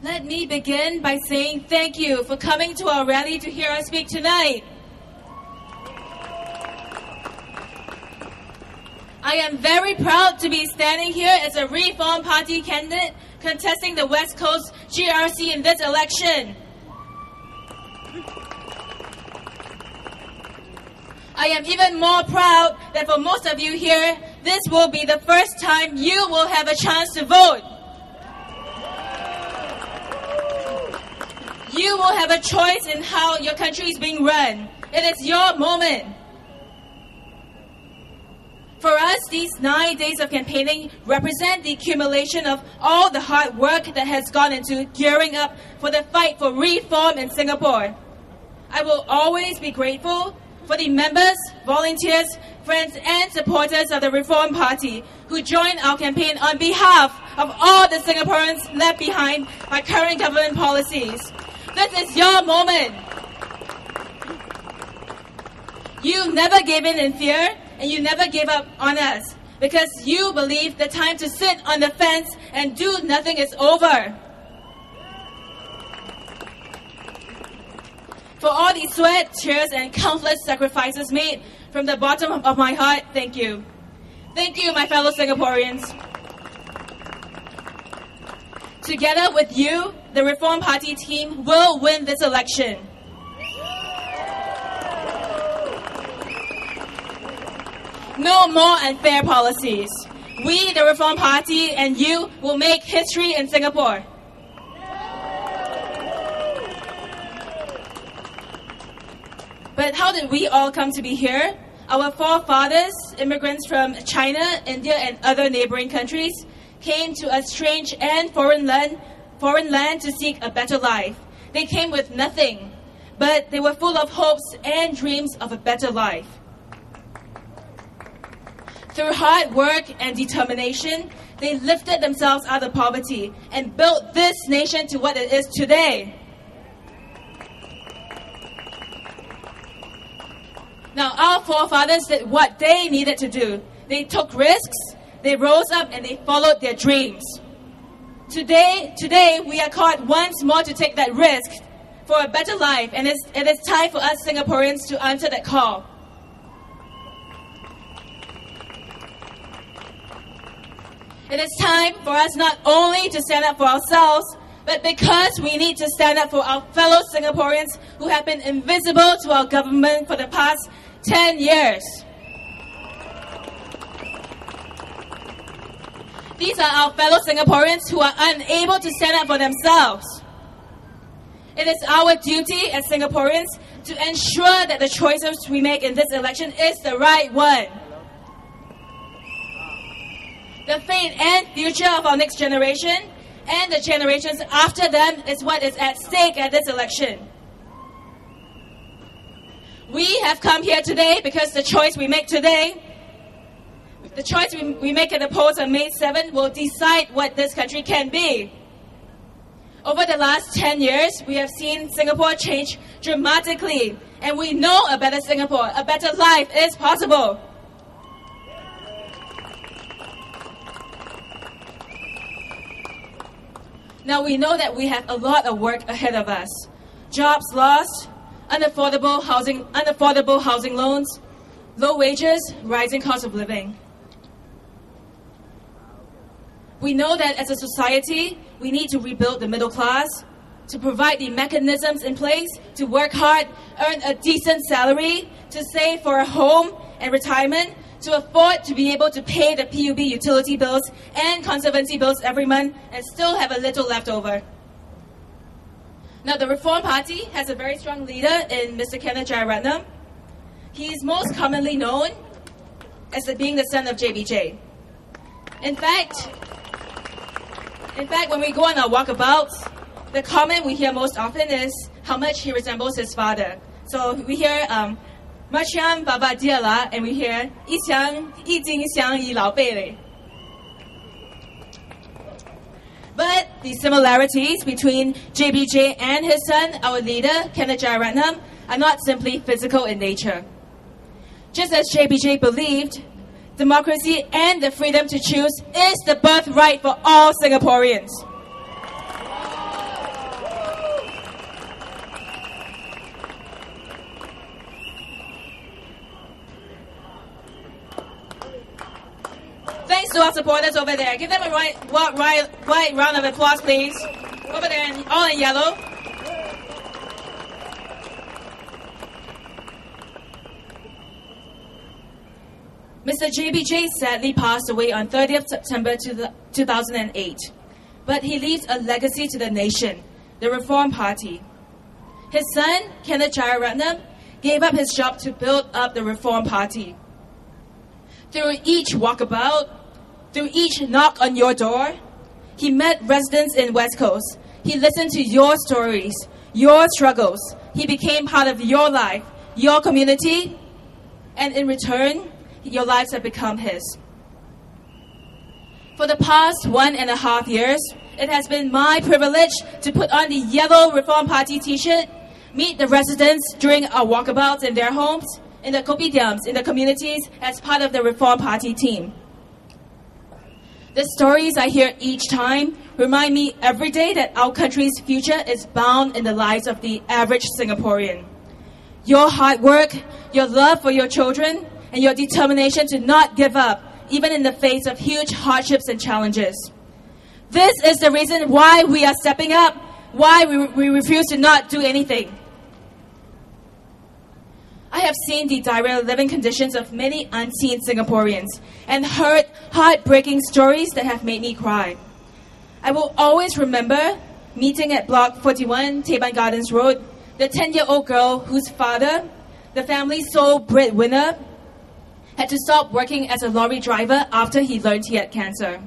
Let me begin by saying thank you for coming to our rally to hear us speak tonight. I am very proud to be standing here as a Reform Party candidate contesting the West Coast GRC in this election. I am even more proud that for most of you here, this will be the first time you will have a chance to vote. You will have a choice in how your country is being run. It is your moment. For us, these 9 days of campaigning represent the accumulation of all the hard work that has gone into gearing up for the fight for reform in Singapore. I will always be grateful for the members, volunteers, friends and supporters of the Reform Party who joined our campaign on behalf of all the Singaporeans left behind by current government policies. This is your moment. You never gave in fear and you never gave up on us because you believe the time to sit on the fence and do nothing is over. For all the sweat, tears, and countless sacrifices made from the bottom of my heart, thank you. Thank you, my fellow Singaporeans. Together with you, the Reform Party team will win this election. No more unfair policies. We, the Reform Party, and you will make history in Singapore. But how did we all come to be here? Our forefathers, immigrants from China, India, and other neighboring countries, came to a strange and foreign land to seek a better life. They came with nothing, but they were full of hopes and dreams of a better life. Through hard work and determination, they lifted themselves out of poverty and built this nation to what it is today. Now, our forefathers did what they needed to do. They took risks, they rose up, and they followed their dreams. Today, we are called once more to take that risk for a better life, and it is time for us Singaporeans to answer that call. It is time for us not only to stand up for ourselves, but because we need to stand up for our fellow Singaporeans who have been invisible to our government for the past 10 years. These are our fellow Singaporeans who are unable to stand up for themselves. It is our duty as Singaporeans to ensure that the choices we make in this election is the right one. The fate and future of our next generation and the generations after them is what is at stake at this election. We have come here today because the choice we make today, the choice we make at the polls on May 7th will decide what this country can be. Over the last 10 years, we have seen Singapore change dramatically, and we know a better Singapore, a better life is possible. Now we know that we have a lot of work ahead of us. Jobs lost, unaffordable housing loans, low wages, rising cost of living. We know that as a society, we need to rebuild the middle class, to provide the mechanisms in place to work hard, earn a decent salary, to save for a home and retirement, to afford to be able to pay the PUB utility bills and conservancy bills every month and still have a little left over. Now, the Reform Party has a very strong leader in Mr. Kenneth Jayaratnam. He is most commonly known as being the son of JBJ. In fact, when we go on our walkabouts, the comment we hear most often is how much he resembles his father. So we hear, Macam Baba dia lah, and we hear, 一斤香一老辈嘞. But the similarities between JBJ and his son, our leader, Kenneth Jayaratnam, are not simply physical in nature. Just as JBJ believed, democracy and the freedom to choose is the birthright for all Singaporeans. to our supporters over there. Give them a right round of applause, please. Over there, all in yellow. Mr. JBJ sadly passed away on 30th September 2008. But he leaves a legacy to the nation, the Reform Party. His son, Kenneth Jararatnam, gave up his job to build up the Reform Party. Through each walkabout, through each knock on your door, he met residents in West Coast. He listened to your stories, your struggles. He became part of your life, your community, and in return, your lives have become his. For the past 1.5 years, it has been my privilege to put on the yellow Reform Party t-shirt, meet the residents during our walkabouts in their homes, in the kopitiams, in the communities as part of the Reform Party team. The stories I hear each time remind me every day that our country's future is bound in the lives of the average Singaporean. Your hard work, your love for your children, and your determination to not give up, even in the face of huge hardships and challenges. This is the reason why we are stepping up, why we refuse to not do anything. I have seen the dire living conditions of many unseen Singaporeans and heard heartbreaking stories that have made me cry. I will always remember meeting at Block 41, Teban Gardens Road, the 10-year-old girl whose father, the family's sole breadwinner, had to stop working as a lorry driver after he learned he had cancer.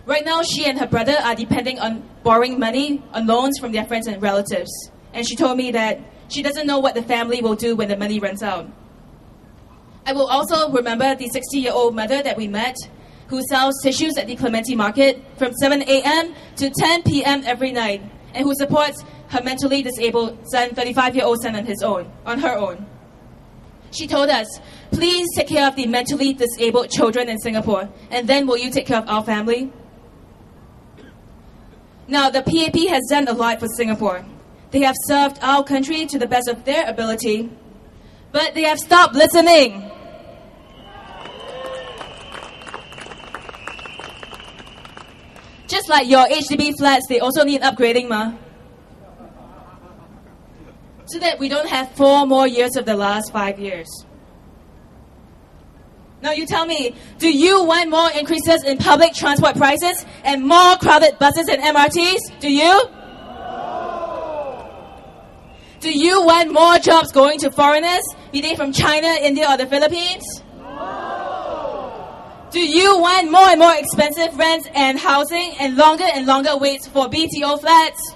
Right now, she and her brother are depending on borrowing money on loans from their friends and relatives. And she told me that she doesn't know what the family will do when the money runs out. I will also remember the 60-year-old mother that we met, who sells tissues at the Clementi market from 7 a.m. to 10 p.m. every night, and who supports her mentally disabled son, 35-year-old son on her own. She told us, please take care of the mentally disabled children in Singapore, and then will you take care of our family? Now, the PAP has done a lot for Singapore. They have served our country to the best of their ability, but they have stopped listening. Just like your HDB flats, they also need upgrading, so that we don't have 4 more years of the last 5 years. Now you tell me, do you want more increases in public transport prices and more crowded buses and MRTs? Do you? Do you want more jobs going to foreigners, be they from China, India, or the Philippines? Do you want more and more expensive rents and housing and longer waits for BTO flats?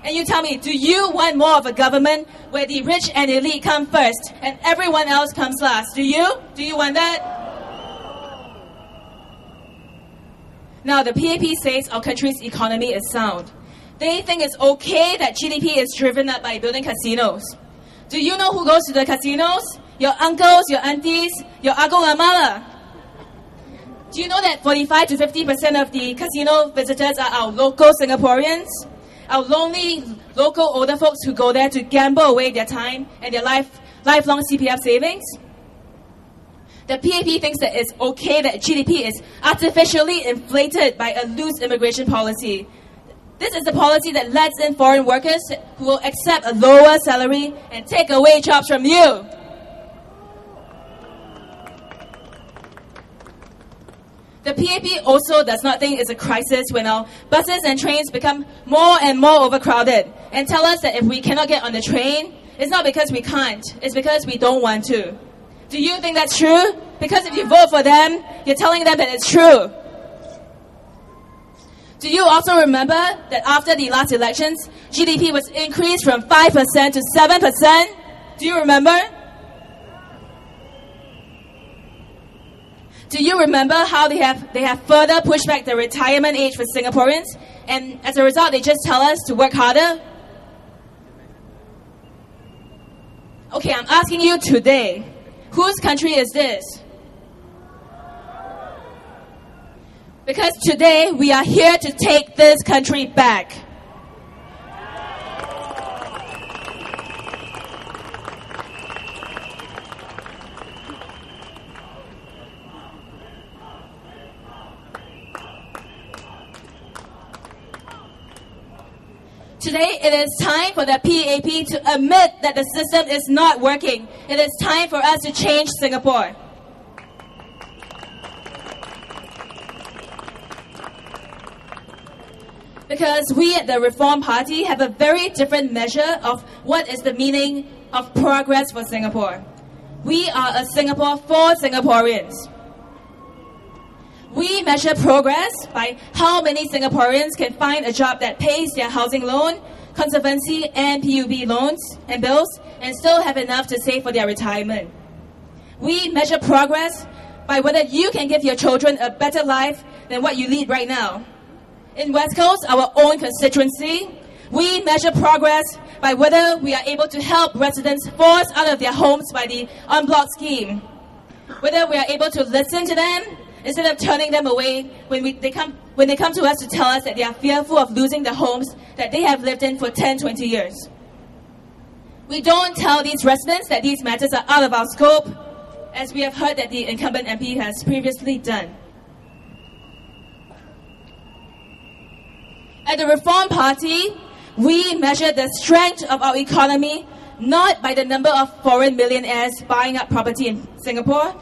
And you tell me, do you want more of a government where the rich and elite come first and everyone else comes last? Do you? Do you want that? Now, the PAP says our country's economy is sound. They think it's okay that GDP is driven up by building casinos. Do you know who goes to the casinos? Your uncles, your aunties, your agong amala. Do you know that 45 to 50% of the casino visitors are our local Singaporeans? Our lonely local older folks who go there to gamble away their time and their lifelong CPF savings? The PAP thinks that it's okay that GDP is artificially inflated by a loose immigration policy. This is the policy that lets in foreign workers who will accept a lower salary and take away jobs from you. The PAP also does not think it's a crisis when our buses and trains become more and more overcrowded and tell us that if we cannot get on the train, it's not because we can't, it's because we don't want to. Do you think that's true? Because if you vote for them, you're telling them that it's true. Do you also remember that after the last elections, GDP was increased from 5% to 7%? Do you remember? Do you remember how they have further pushed back the retirement age for Singaporeans? And as a result, they just tell us to work harder? Okay, I'm asking you today, whose country is this? Because today, we are here to take this country back. Today, it is time for the PAP to admit that the system is not working. It is time for us to change Singapore. Because we at the Reform Party have a very different measure of what is the meaning of progress for Singapore. We are a Singapore for Singaporeans. We measure progress by how many Singaporeans can find a job that pays their housing loan, conservancy and PUB loans and bills and still have enough to save for their retirement. We measure progress by whether you can give your children a better life than what you lead right now. In West Coast, our own constituency, we measure progress by whether we are able to help residents forced out of their homes by the en bloc scheme. Whether we are able to listen to them instead of turning them away when they come to us to tell us that they are fearful of losing the homes that they have lived in for 10, 20 years. We don't tell these residents that these matters are out of our scope, as we have heard that the incumbent MP has previously done. At the Reform Party, we measure the strength of our economy not by the number of foreign millionaires buying up property in Singapore,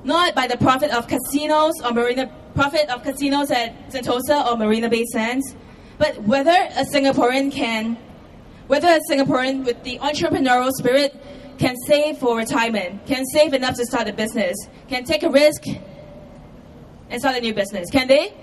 not by the profit of casinos at Sentosa or Marina Bay Sands, but whether a Singaporean with the entrepreneurial spirit can save for retirement, can save enough to start a business, can take a risk and start a new business. Can they?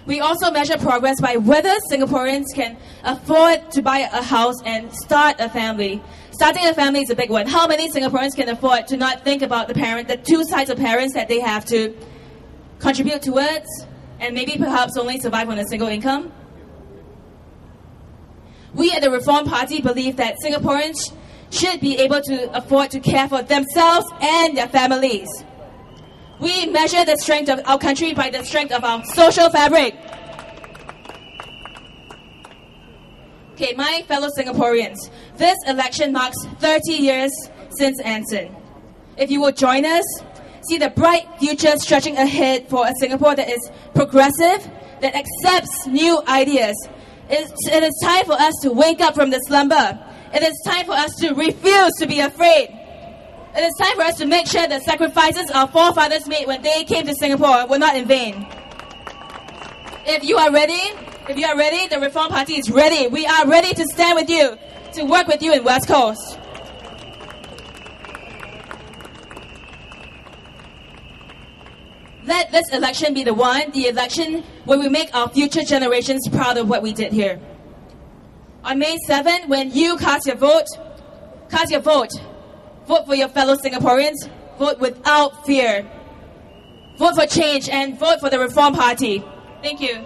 We also measure progress by whether Singaporeans can afford to buy a house and start a family. Starting a family is a big one. How many Singaporeans can afford to not think about the two sides of parents that they have to contribute towards and maybe perhaps only survive on a single income? We at the Reform Party believe that Singaporeans should be able to afford to care for themselves and their families. We measure the strength of our country by the strength of our social fabric. Okay, my fellow Singaporeans, this election marks 30 years since Anson. If you will join us, see the bright future stretching ahead for a Singapore that is progressive, that accepts new ideas. It is time for us to wake up from the slumber. It is time for us to refuse to be afraid. It is time for us to make sure the sacrifices our forefathers made when they came to Singapore were not in vain. If you are ready, the Reform Party is ready. We are ready to stand with you, to work with you in West Coast. Let this election be the election where we make our future generations proud of what we did here. On May 7, when you cast your vote. Vote for your fellow Singaporeans. Vote without fear. Vote for change and vote for the Reform Party. Thank you.